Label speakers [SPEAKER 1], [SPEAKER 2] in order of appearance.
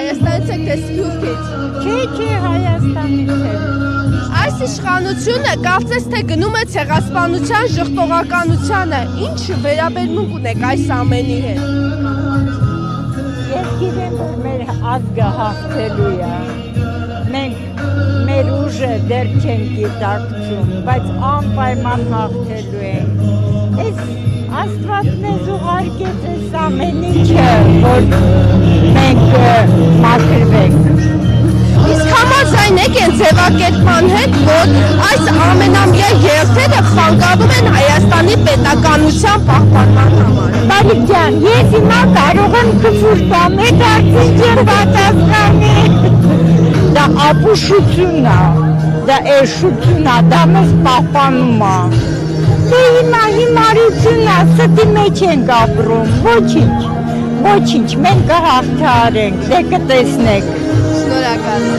[SPEAKER 1] Հայաստանից եք թե Սփյուռքից։
[SPEAKER 2] Չէ, Հայաստանից եմ։
[SPEAKER 1] Այս իշխանությունը կարծես թե գնում է ցեղասպանության ժխտողականությանը, ինչ վերաբերմունք ունեք այս ամենի հետ։
[SPEAKER 2] Ես գիտեմ, որ մեր ազգը հաղթելու է։ Մենք մեր ուժը դեռ չենք գիտակցում, բայց անպայման հաղթելու ենք։ Այս Աստված մեզ ուղարկեց այս ամեն ինչը, որ մենք մաքրվենք։
[SPEAKER 1] Իսկ համաձայն եք են ձևակերպման հետ, որ այս ամենամյա երթերը խանգարում են Հայաստանի պետականության պահպանման համար։
[SPEAKER 2] Մալիկ ջան, ես հիմա կարող եմ քֆուր տանել, արդեն չեմ պատասխանի։ Դա ապուշությունն է, դա էշությունն է, դա մեզ պահպանում է։ Դե հիմա հիմարությունն է, ստի մեջ ենք ապրում, ոչինչ, մենք կհաղթահարենք, դե կտեսնեք։
[SPEAKER 1] Շնորհակալ։